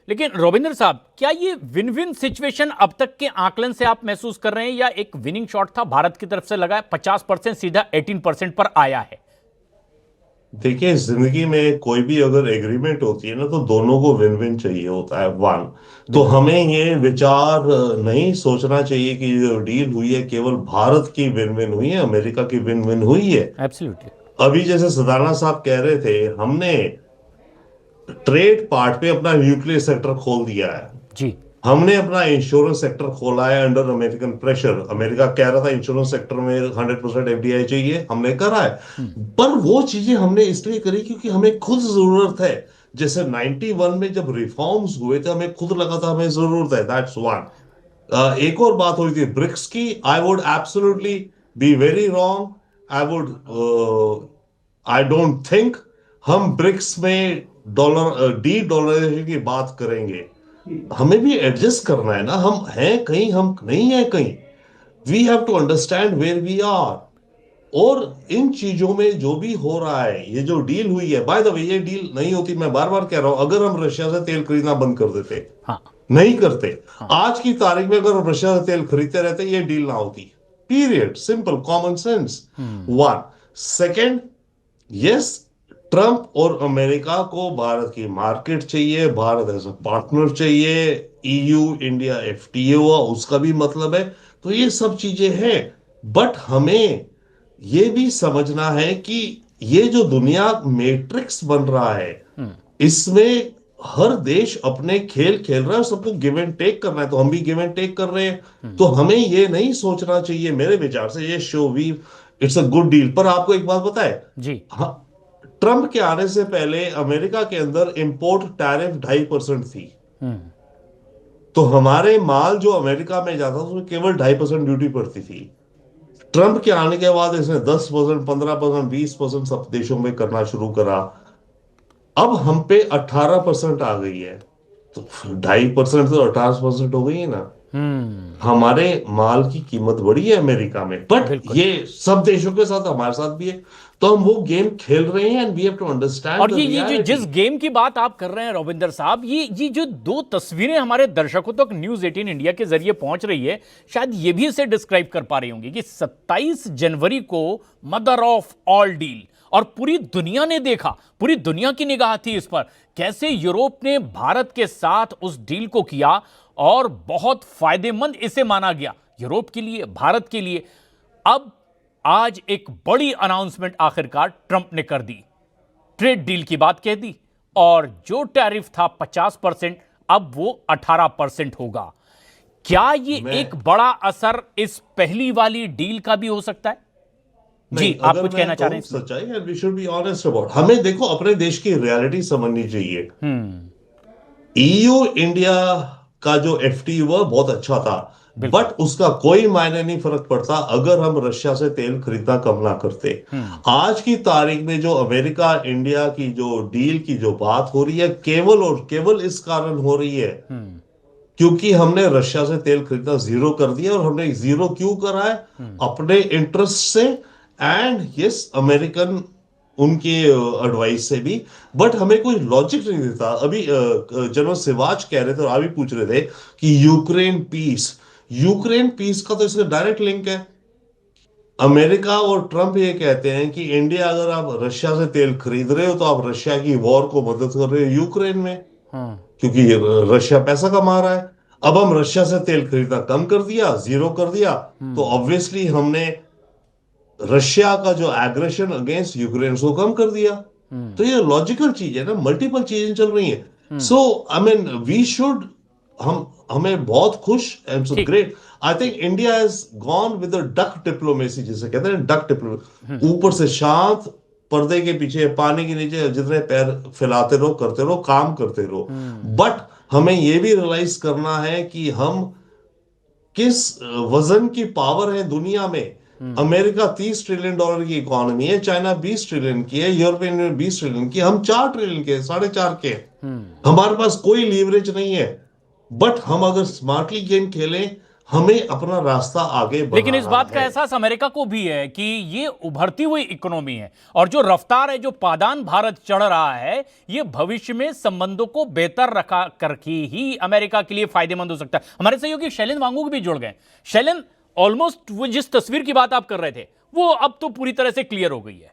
लेकिन रविंद्र साहब, क्या ये विन विन सिचुएशन अब तक के आकलन से आप महसूस कर रहे हैं, या एक विनिंग शॉट था भारत की तरफ से लगा है, 50% सीधा 18% पर आया है? देखिए, जिंदगी में कोई भी अगर एग्रीमेंट होती है ना, तो दोनों को विन विन चाहिए होता है। वन, तो बिल्कुल। हमें ये विचार नहीं सोचना चाहिए कि जो डील हुई है केवल भारत की विन विन हुई है, अमेरिका की विन विन हुई है। एब्सोल्युटली। अभी जैसे सदाना साहब कह रहे थे, हमने ट्रेड पार्ट पे अपना न्यूक्लियर सेक्टर खोल दिया है। जी। हमने अपना इंश्योरेंस सेक्टर खोला है अंडर अमेरिकन प्रेशर। अमेरिका कह रहा था इंश्योरेंस सेक्टर में 100% एफडीआई चाहिए, हमने करा है। हम्म। पर वो चीजें हमने इसलिए करी क्योंकि हमें खुद जरूरत है। जैसे 91 में जब रिफॉर्म्स हुए थे, हमें खुद लगा था हमें जरूरत है। That's one. एक और बात हुई थी ब्रिक्स की। I would absolutely be very wrong. I would I don't think हम ब्रिक्स में डॉलर डी डॉलराइजेशन की बात करेंगे। हमें भी एडजस्ट करना है ना, हम हैं कहीं, हम नहीं है कहीं। We have to understand where we are. और इन चीजों में जो भी हो रहा है, ये जो डील हुई है, बाय द वे ये डील नहीं होती, मैं बार बार कह रहा हूं, अगर हम रशिया से तेल खरीदना बंद कर देते, हाँ। नहीं करते, हाँ। आज की तारीख में अगर हम रशिया से तेल खरीदते रहते, ये डील ना होती। Period, simple common sense. Hmm. One. Second, yes, Trump और अमेरिका को भारत की मार्केट चाहिए, भारत एज अ पार्टनर चाहिए। ईयू इंडिया एफटीए हुआ, उसका भी मतलब है। तो ये सब चीजें हैं। बट हमें ये भी समझना है कि ये जो दुनिया मैट्रिक्स बन रहा है, हम्म। इसमें हर देश अपने खेल खेल रहा है, सबको गिव एंड टेक करना है, तो हम भी गिव एंड टेक कर रहे हैं। हम्म। तो हमें ये नहीं सोचना चाहिए, मेरे विचार से, ये show we it's a good deal. पर आपको एक बात बताए, जी। हाँ, ट्रंप के आने से पहले अमेरिका के अंदर इंपोर्ट टैरिफ 2.5% थी। हम्म। तो हमारे माल जो अमेरिका में जाता था उसमें केवल 2.5% ड्यूटी पड़ती थी। ट्रंप के आने के बाद इसने 10%, 15%, 20% सब देशों में करना शुरू करा। अब हम पे 18% आ गई है। तो 2.5% तो 18% हो गई है ना। हम्म। हमारे माल की कीमत बढ़ी है अमेरिका में, बट बिल्कुल। ये सब देशों के साथ हमारे साथ भी है। तो हम वो गेम खेल रहे हैं, and we have to understand और द ये जो रियलिटी। जिस गेम की बात आप कर रहे हैं रविंदर साहब, ये जो दो तस्वीरें हमारे दर्शकों तक न्यूज 18 इंडिया के जरिए पहुंच रही है, शायद ये भी इसे डिस्क्राइब कर पा रही होंगी कि 27 जनवरी को मदर ऑफ ऑल डील, और पूरी दुनिया ने देखा, पूरी दुनिया की निगाह थी इस पर, कैसे यूरोप ने भारत के साथ उस डील को किया, और बहुत फायदेमंद इसे माना गया यूरोप के लिए, भारत के लिए। अब आज एक बड़ी अनाउंसमेंट आखिरकार ट्रंप ने कर दी, ट्रेड डील की बात कह दी, और जो टैरिफ था 50%, अब वो 18% होगा। क्या ये मैं एक बड़ा असर इस पहली वाली डील का भी हो सकता है? नहीं, जी, आप अगर कुछ मैं कहना चाह रहे कहूं हैं इसमें? सच्चाई, and we should be honest about, हमें देखो अपने देश की रियलिटी समझनी चाहिए। हम्म। ईयू इंडिया का जो एफटी हुआ बहुत अच्छा था। बिल्कुल। बट उसका कोई मायने नहीं फर्क पड़ता अगर हम रशिया से तेल खरीदना कम ना करते। हम्म। आज की तारीख में जो अमेरिका इंडिया की जो डील की जो बात हो रही है, केवल और केवल इस कारण हो रही है हम्म। क्योंकि हमने रशिया से तेल खरीदना जीरो कर दिया। और हमने जीरो क्यों करा है? हम्म। अपने इंटरेस्ट से, एंड यस, अमेरिकन उनके एडवाइस से भी। बट हमें कोई लॉजिक नहीं देता। अभी जनरल सिवाच कह रहे थे और आप भी पूछ रहे थे कि यूक्रेन पीस का तो इसका डायरेक्ट लिंक है। अमेरिका और ट्रंप ये कहते हैं कि इंडिया, अगर आप रशिया से तेल खरीद रहे हो तो आप रशिया की वॉर को मदद कर रहे हो यूक्रेन में, हाँ। क्योंकि रशिया पैसा कमा रहा है। अब हम रशिया से तेल खरीदना कम कर दिया, जीरो कर दिया, तो हम्म। ऑब्वियसली हमने रशिया का जो एग्रेशन अगेंस्ट यूक्रेन को कम कर दिया। हम्म। तो ये लॉजिकल चीज है ना, मल्टीपल चीजें चल रही हैं। हम्म। सो आई मीन वी शुड, हम हमें बहुत खुश एंड सो ठीक। Great. I think India has gone with duck diplomacy, जिसे कहते हैं डक हम्म। डिप्लोमेसी, ऊपर से शांत, पर्दे के पीछे पानी के नीचे जितने पैर फैलाते रहो, करते रहो, काम करते रहो। हम्म। बट हमें यह भी रियलाइज करना है कि हम किस वजन की पावर है दुनिया में। हम्म। अमेरिका $30 ट्रिलियन की इकोनॉमी है, चाइना 20 ट्रिलियन की है, यूरोपियन यूनियन 20 ट्रिलियन की, हम 4 ट्रिलियन के, 4.5 के हैं। हम्म। हमारे पास कोई लीवरेज नहीं है। बट हम अगर स्मार्टली गेम खेलें, हमें अपना रास्ता आगे लेकिन इस बढ़ाना बात का है। एहसास अमेरिका को भी है कि ये उभरती हुई इकोनॉमी है और जो रफ्तार है, जो पादान भारत चढ़ रहा है, ये भविष्य में संबंधों को बेहतर रखा करके ही अमेरिका के लिए फायदेमंद हो सकता है। हमारे सहयोगी शैलेंद्र वांगू भी जुड़ गए। शैलेंद्र, ऑलमोस्ट वो जिस तस्वीर की बात आप कर रहे थे वो अब तो पूरी तरह से क्लियर हो गई है।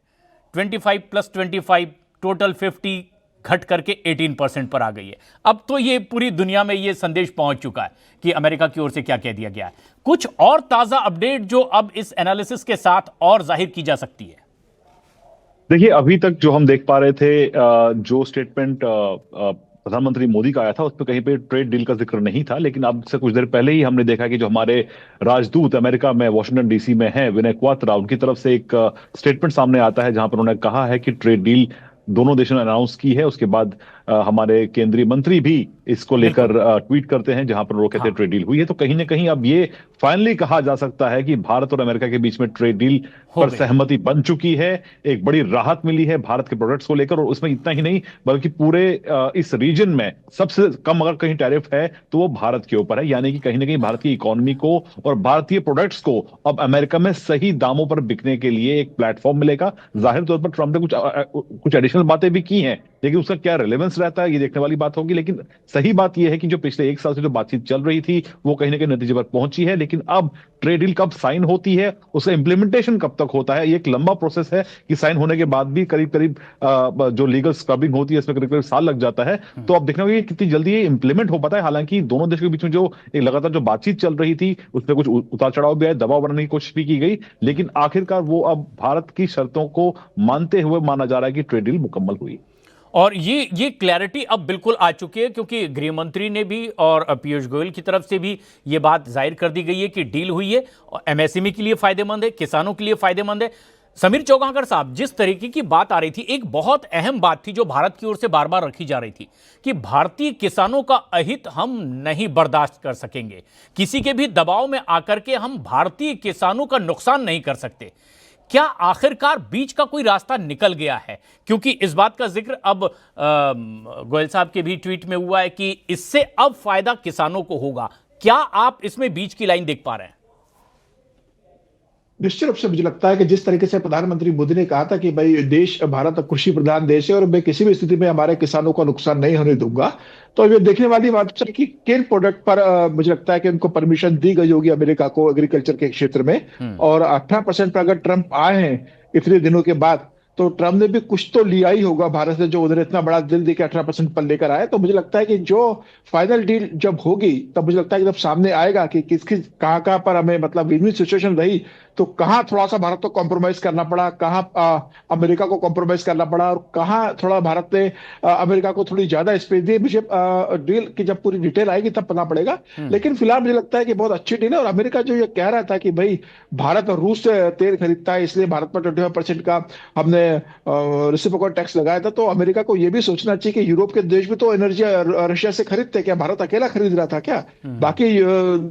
25+25 टोटल 50 घट करके 18% पर आ गई है। अब तो ये पूरी दुनिया में ये संदेश पहुंच चुका है कि अमेरिका की ओर से क्या कह दिया गया है। कुछ और ताजा अपडेट जो अब इस एनालिसिस के साथ और जाहिर की जा सकती है। देखिए, अभी तक जो हम देख पा रहे थे, जो स्टेटमेंट प्रधानमंत्री मोदी का आया था, उस पर कहीं पे ट्रेड डील का जिक्र नहीं था। लेकिन अब से कुछ देर पहले ही हमने देखा कि जो हमारे राजदूत अमेरिका में वाशिंगटन डीसी में हैं, विनय क्वात्रा, उनकी तरफ से एक स्टेटमेंट सामने आता है जहां पर उन्होंने कहा है कि ट्रेड डील दोनों देशों ने अनाउंस की है। उसके बाद हमारे केंद्रीय मंत्री भी इसको लेकर ट्वीट करते हैं जहां पर वो कहते हैं ट्रेड डील हुई है। तो कहीं ना कहीं अब ये फाइनली कहा जा सकता है कि भारत और अमेरिका के बीच में ट्रेड डील पर सहमति बन चुकी है। एक बड़ी राहत मिली है भारत के प्रोडक्ट्स को लेकर, और उसमें इतना ही नहीं बल्कि पूरे इस रीजन में सबसे कम अगर कहीं टैरिफ है तो वो भारत के ऊपर है। यानी कि कहीं ना कहीं भारत की इकोनॉमी को और भारतीय प्रोडक्ट्स को अब अमेरिका में सही दामों पर बिकने के लिए एक प्लेटफॉर्म मिलेगा। जाहिर तौर पर ट्रंप ने कुछ एडिशनल बातें भी की हैं, लेकिन उसका क्या रिलेवेंस रहता है ये देखने वाली बात होगी। लेकिन सही बात यह है कि जो पिछले एक साल से जो बातचीत चल रही थी वो कहीं ना कहीं नतीजे पर पहुंची है। लेकिन अब ट्रेड डील कब साइन होती है, उसका इंप्लीमेंटेशन कब तक होता है, ये एक लंबा प्रोसेस है कि साइन होने के बाद भी करीब करीब जो लीगल स्क्रबिंग होती है इसमें करीब करीब साल लग जाता है। तो अब देखना होगा कि कितनी जल्दी ये इंप्लीमेंट हो पाता है। हालांकि दोनों देशों के बीच में जो एक लगातार जो बातचीत चल रही थी उसमें कुछ उतार चढ़ाव भी आए, दबाव बनाने की कोशिश भी की गई, लेकिन आखिरकार वो अब भारत की शर्तों को मानते हुए माना जा रहा है कि ट्रेड डील मुकम्मल हुई। और ये क्लैरिटी अब बिल्कुल आ चुकी है, क्योंकि गृह मंत्री ने भी और पीयूष गोयल की तरफ से भी ये बात जाहिर कर दी गई है कि डील हुई है और एमएसएमई के लिए फायदेमंद है, किसानों के लिए फायदेमंद है। समीर चौगांकर साहब, जिस तरीके की बात आ रही थी, एक बहुत अहम बात थी जो भारत की ओर से बार बार रखी जा रही थी कि भारतीय किसानों का अहित हम नहीं बर्दाश्त कर सकेंगे, किसी के भी दबाव में आकर के हम भारतीय किसानों का नुकसान नहीं कर सकते। क्या आखिरकार बीच का कोई रास्ता निकल गया है? क्योंकि इस बात का जिक्र अब गोयल साहब के भी ट्वीट में हुआ है कि इससे अब फायदा किसानों को होगा। क्या आप इसमें बीच की लाइन देख पा रहे हैं? निश्चित रूप से मुझे लगता है कि जिस तरीके से प्रधानमंत्री मोदी ने कहा था कि भाई देश भारत कृषि प्रधान देश है और मैं किसी भी स्थिति में हमारे किसानों को नुकसान नहीं होने दूंगा, तो ये देखने वाली बात है कि किन प्रोडक्ट पर मुझे लगता है कि उनको परमिशन दी गई होगी अमेरिका को एग्रीकल्चर के क्षेत्र में। और 18% पर अगर ट्रंप आए हैं इतने दिनों के बाद, तो ट्रंप ने भी कुछ तो लिया ही होगा भारत से, जो उधर इतना बड़ा दिल देके 18% पर लेकर आए। तो मुझे लगता है कि जो फाइनल डील जब होगी तब मुझे लगता है कि जब सामने आएगा कि किस किस कहाँ कहाँ पर हमें मतलब विन विन सिचुएशन रही, तो कहाँ थोड़ा सा भारत को कॉम्प्रोमाइज करना पड़ा, कहाँ अमेरिका को कॉम्प्रोमाइज करना पड़ा, और कहाँ थोड़ा भारत ने अमेरिका को थोड़ी ज्यादा स्पेस दी, मुझे डील की जब पूरी डिटेल आएगी तब पता पड़ेगा। लेकिन फिलहाल मुझे लगता है कि बहुत अच्छी डील है। और अमेरिका जो ये कह रहा था कि भाई भारत और रूस से तेल खरीदता है इसलिए भारत पर 25% का हमने रेसिप्रोकल टैक्स लगाया था, तो अमेरिका को यह भी सोचना चाहिए कि यूरोप के देश भी तो एनर्जी रशिया से खरीदते, क्या भारत अकेला खरीद रहा था क्या? बाकी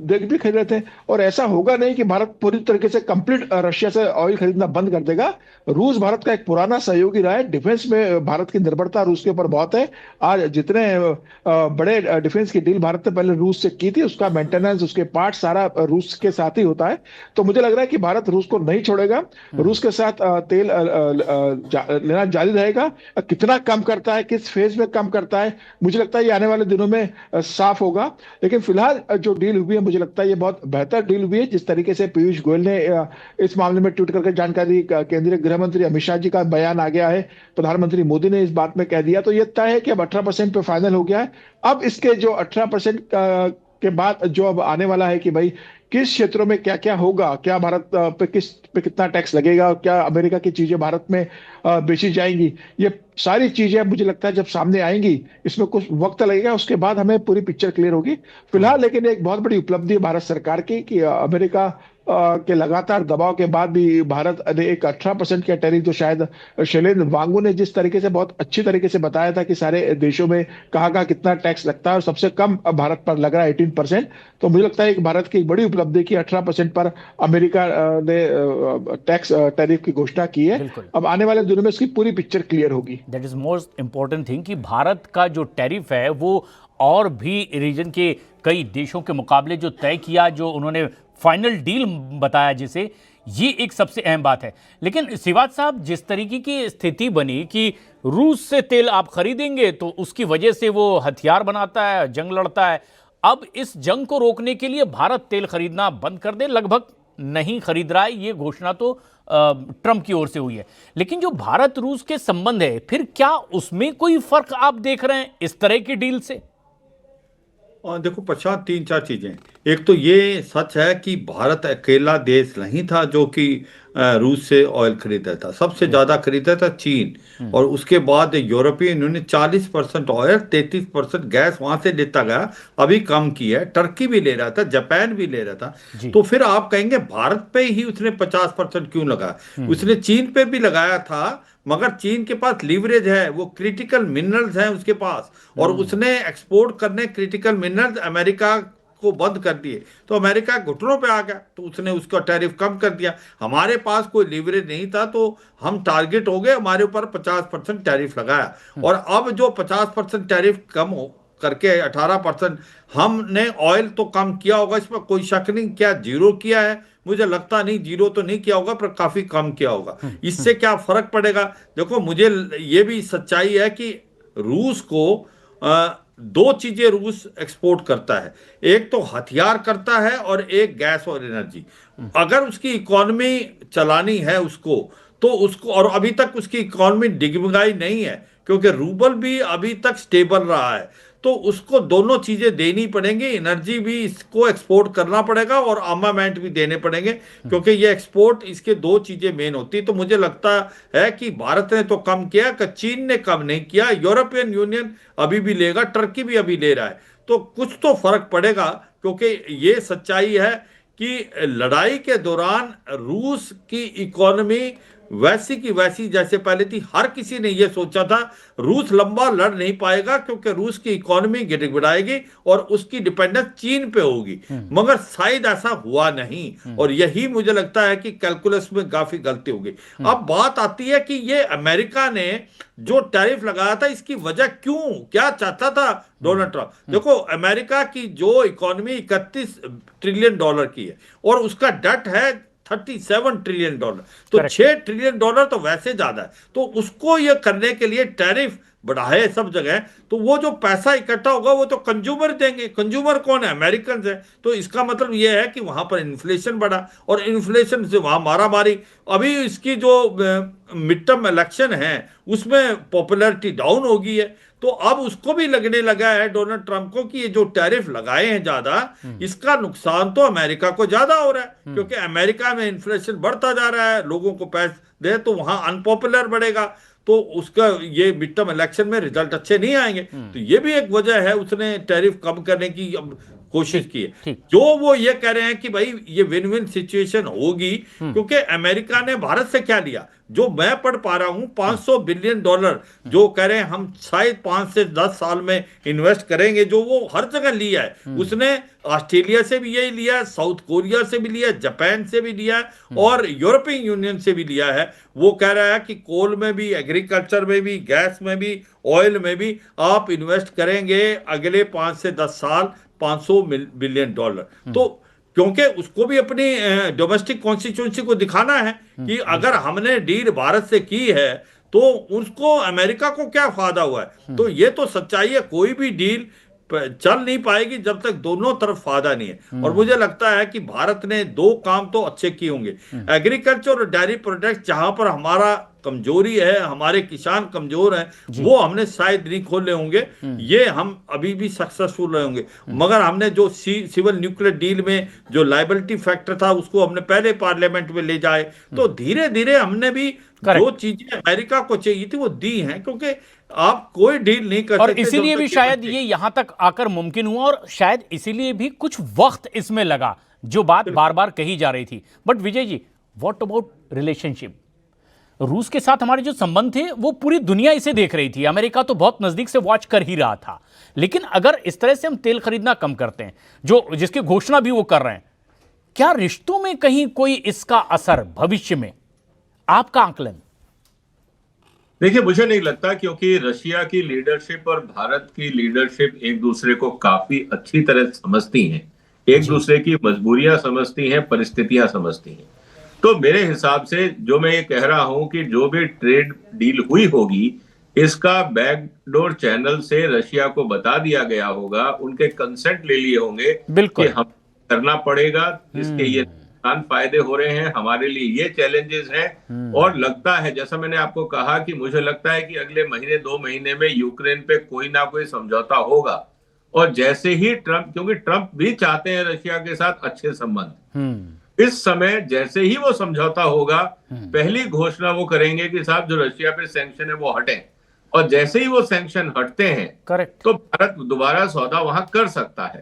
देश भी खरीद रहे थे। और ऐसा होगा नहीं कि भारत पूरी तरीके से कंप्लीट रशिया से ऑयल खरीदना बंद कर देगा। रूस भारत का एक पुराना सहयोगी रहा है, डिफेंस में भारत की निर्भरता रूस के ऊपर बहुत है। आज जितने बड़े डिफेंस की डील भारत ने पहले रूस से की थी, उसका मेंटेनेंस, उसके पार्ट सारा रूस के साथ ही होता है। तो मुझे लग रहा है कि भारत रूस को नहीं छोड़ेगा, रूस के साथ तेल लेना जारी रहेगा। कितना कम करता है, किस फेज में कम करता है, मुझे लगता है ये आने वाले दिनों में साफ होगा। लेकिन फिलहाल जो डील हुई है, मुझे लगता है ये बहुत बेहतर डील हुई है। जिस तरीके से पीयूष गोयल ने इस मामले में ट्वीट करके जानकारी, केंद्रीय गृह मंत्री अमित शाह जी का बयान आ गया है, प्रधानमंत्री मोदी ने इस बात में कह दिया, तो ये तय है कि अब 18% पे फाइनल हो गया है। अब इसके जो 18% के बाद जो अब आने वाला है कि भाई किस क्षेत्रों में क्या क्या होगा, क्या भारत पे कितना टैक्स लगेगा, क्या अमेरिका की चीजें भारत में बेची जाएंगी, ये सारी चीजें मुझे लगता है जब सामने आएंगी, इसमें कुछ वक्त लगेगा, उसके बाद हमें पूरी पिक्चर क्लियर होगी। फिलहाल लेकिन एक बहुत बड़ी उपलब्धि है भारत सरकार की कि अमेरिका के लगातार दबाव के बाद भी भारत ने एक 18% का टैरिफ, जो शायद शैलेंद्र वांगू ने जिस तरीके से बहुत अच्छी तरीके से बताया था कि सारे देशों में कहाँ कहाँ कितना टैक्स लगता है, और सबसे कम भारत पर लग रहा है 18%। तो मुझे लगता है कि भारत की बड़ी उपलब्धि की 18% पर अमेरिका ने टैक्स टैरिफ की घोषणा की है। अब आने वाले दिनों में इसकी पूरी पिक्चर क्लियर होगी। That is most important thing कि भारत का जो टैरिफ है वो और भी रीजन के कई देशों के मुकाबले जो तय किया, जो उन्होंने फाइनल डील बताया, जिसे ये एक सबसे अहम बात है। लेकिन सिवाज साहब, जिस तरीके की स्थिति बनी कि रूस से तेल आप खरीदेंगे तो उसकी वजह से वो हथियार बनाता है, जंग लड़ता है, अब इस जंग को रोकने के लिए भारत तेल खरीदना बंद कर दे, लगभग नहीं खरीद रहा है, ये घोषणा तो ट्रंप की ओर से हुई है। लेकिन जो भारत रूस के संबंध है, फिर क्या उसमें कोई फर्क आप देख रहे हैं इस तरह की डील से? और देखो प्रशांत, तीन चार चीजें। एक तो ये सच है कि भारत अकेला देश नहीं था जो कि रूस से ऑयल खरीदा था। सबसे ज्यादा खरीदा था चीन, और उसके बाद यूरोपियन यूनियन 40% ऑयल 33% गैस वहां से लेता गया। अभी कम किया है, टर्की भी ले रहा था, जापान भी ले रहा था। तो फिर आप कहेंगे भारत पे ही उसने 50% क्यों लगाया? उसने चीन पे भी लगाया था, मगर चीन के पास लीवरेज है, वो क्रिटिकल मिनरल्स हैं उसके पास, और उसने एक्सपोर्ट करने क्रिटिकल मिनरल्स अमेरिका को बंद कर दिए, तो अमेरिका घुटनों पे आ गया, तो उसने उसका टैरिफ कम कर दिया। हमारे पास कोई लीवरेज नहीं था, तो हम टारगेट हो गए, हमारे ऊपर 50% टैरिफ लगाया, और अब जो 50% टैरिफ कम हो करके 18%, हमने ऑयल तो कम किया होगा, इसमें कोई शक नहीं। क्या जीरो किया है? मुझे लगता नहीं, जीरो तो नहीं किया होगा, पर काफी कम किया होगा। इससे क्या फर्क पड़ेगा? देखो, मुझे ये भी सच्चाई है कि रूस को दो चीजें रूस एक्सपोर्ट करता है, एक तो हथियार करता है और एक गैस और एनर्जी। अगर उसकी इकोनॉमी चलानी है उसको, तो उसको, और अभी तक उसकी इकोनॉमी डिगमगाई नहीं है क्योंकि रूबल भी अभी तक स्टेबल रहा है, तो उसको दोनों चीजें देनी पड़ेंगी। एनर्जी भी इसको एक्सपोर्ट करना पड़ेगा और आर्मामेंट भी देने पड़ेंगे, क्योंकि ये एक्सपोर्ट, इसके दो चीजें मेन होती। तो मुझे लगता है कि भारत ने तो कम किया, कि चीन ने कम नहीं किया। यूरोपियन यूनियन अभी भी लेगा, टर्की भी अभी ले रहा है, तो कुछ तो फर्क पड़ेगा। क्योंकि ये सच्चाई है कि लड़ाई के दौरान रूस की इकोनॉमी वैसी की वैसी जैसे पहले थी। हर किसी ने यह सोचा था रूस लंबा लड़ नहीं पाएगा, क्योंकि रूस की इकोनॉमी गिड़गिड़ाएगी और उसकी डिपेंडेंस चीन पे होगी, मगर शायद ऐसा हुआ नहीं, और यही मुझे लगता है कि कैलकुलस में काफी गलती होगी। अब बात आती है कि ये अमेरिका ने जो टैरिफ लगाया था, इसकी वजह क्यों, क्या चाहता था डोनाल्ड ट्रंप? देखो, अमेरिका की जो इकोनॉमी 31 ट्रिलियन डॉलर की है, और उसका डेट है 37 ट्रिलियन डॉलर, तो 6 ट्रिलियन डॉलर तो वैसे ज्यादा है। तो उसको ये करने के लिए टैरिफ बढ़ाए सब जगह, तो वो जो पैसा इकट्ठा होगा वो तो कंज्यूमर देंगे। कंज्यूमर कौन है? अमेरिकन है। तो इसका मतलब ये है कि वहां पर इन्फ्लेशन बढ़ा, और इन्फ्लेशन से वहां मारा मारी। अभी इसकी जो मिड टर्म इलेक्शन है उसमें पॉपुलैरिटी डाउन हो गई है, तो अब उसको भी लगने लगा है डोनाल्ड ट्रंप को कि ये जो टैरिफ लगाए हैं ज्यादा, इसका नुकसान तो अमेरिका को ज्यादा हो रहा है, क्योंकि अमेरिका में इन्फ्लेशन बढ़ता जा रहा है, लोगों को पैसे दे तो वहां अनपॉपुलर बढ़ेगा, तो उसका ये मिड टर्म इलेक्शन में रिजल्ट अच्छे नहीं आएंगे। तो ये भी एक वजह है, उसने टैरिफ कम करने की अब कोशिश की है। जो वो ये कह रहे हैं कि भाई ये विन विन सिचुएशन होगी, क्योंकि अमेरिका ने भारत से क्या लिया, जो मैं पढ़ पा रहा हूं, $500 बिलियन जो कह रहे हैं हम शायद 5 से 10 साल में इन्वेस्ट करेंगे, जो वो हर जगह लिया है। उसने ऑस्ट्रेलिया से भी यही लिया है, साउथ कोरिया से भी लिया, जापान से भी लिया है, और यूरोपियन यूनियन से भी लिया है। वो कह रहा है कि कोल में भी, एग्रीकल्चर में भी, गैस में भी, ऑयल में भी आप इन्वेस्ट करेंगे अगले 5 से 10 साल $500 बिलियन। तो क्योंकि उसको भी अपनी डोमेस्टिक कॉन्स्टिट्यूंसी को दिखाना है कि अगर हमने डील भारत से की है तो उसको, अमेरिका को क्या फायदा हुआ है। तो ये तो सच्चाई है, कोई भी डील चल नहीं पाएगी जब तक दोनों तरफ फायदा नहीं है। और मुझे लगता है कि भारत ने दो काम तो अच्छे किए होंगे, एग्रीकल्चर और डेयरी प्रोडक्ट्स, जहां पर हमारा कमजोरी है, हमारे किसान कमजोर हैं, वो हमने शायद नहीं खोले होंगे, ये हम अभी भी सक्सेसफुल रहे होंगे। मगर हमने जो सिविल न्यूक्लियर डील में जो लायबिलिटी फैक्टर था, उसको हमने पहले पार्लियामेंट में ले जाए, तो धीरे धीरे हमने भी जो चीजें अमेरिका को चाहिए थी वो दी हैं, क्योंकि आप कोई डील नहीं कर सकते। और इसीलिए भी शायद ये यहां तक आकर मुमकिन हुआ, और शायद इसीलिए भी कुछ वक्त इसमें लगा, जो बात बार बार कही जा रही थी। But Vijay ji, what about relationship? रूस के साथ हमारे जो संबंध थे वो पूरी दुनिया इसे देख रही थी, अमेरिका तो बहुत नजदीक से वॉच कर ही रहा था। लेकिन अगर इस तरह से हम तेल खरीदना कम करते हैं, जो जिसकी घोषणा भी वो कर रहे हैं, क्या रिश्तों में कहीं कोई इसका असर भविष्य में? आपका आकलन? देखिए, मुझे नहीं लगता, क्योंकि रशिया की लीडरशिप और भारत की लीडरशिप एक दूसरे को काफी अच्छी तरह समझती हैं, एक जी। दूसरे की मजबूरियां समझती हैं, परिस्थितियां समझती हैं। तो मेरे हिसाब से जो मैं ये कह रहा हूं कि जो भी ट्रेड डील हुई होगी, इसका बैकडोर चैनल से रशिया को बता दिया गया होगा, उनके कंसेंट ले लिए होंगे कि बिल्कुल। हम करना पड़ेगा, इसके ये नुकसान फायदे हो रहे हैं, हमारे लिए ये चैलेंजेस हैं। और लगता है, जैसा मैंने आपको कहा, कि मुझे लगता है कि अगले महीने 2 महीने में यूक्रेन पे कोई ना कोई समझौता होगा। और जैसे ही ट्रंप, क्योंकि ट्रंप भी चाहते हैं रशिया के साथ अच्छे संबंध, इस समय जैसे ही वो समझौता होगा, पहली घोषणा वो करेंगे कि साहब जो रशिया पे सैंक्शन है वो हटें। और जैसे ही वो सैंक्शन हटते हैं, करेक्ट। तो भारत दोबारा सौदा वहां कर सकता है।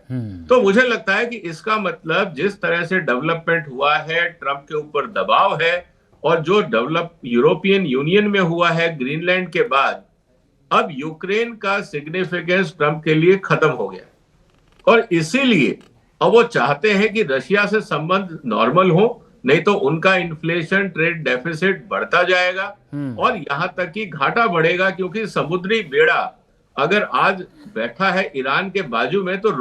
तो मुझे लगता है कि इसका मतलब जिस तरह से डेवलपमेंट हुआ है, ट्रंप के ऊपर दबाव है, और जो डेवलप यूरोपियन यूनियन में हुआ है ग्रीनलैंड के बाद, अब यूक्रेन का सिग्निफिकेंस ट्रंप के लिए खत्म हो गया। और इसीलिए अब वो चाहते हैं कि रशिया से संबंध नॉर्मल हो, नहीं तो उनका इन्फ्लेशन, ट्रेड डेफिसिट बढ़ता जाएगा और यहां तक कि घाटा बढ़ेगा, क्योंकि समुद्री बेड़ा अगर आज बैठा है ईरान के बाजू में, तो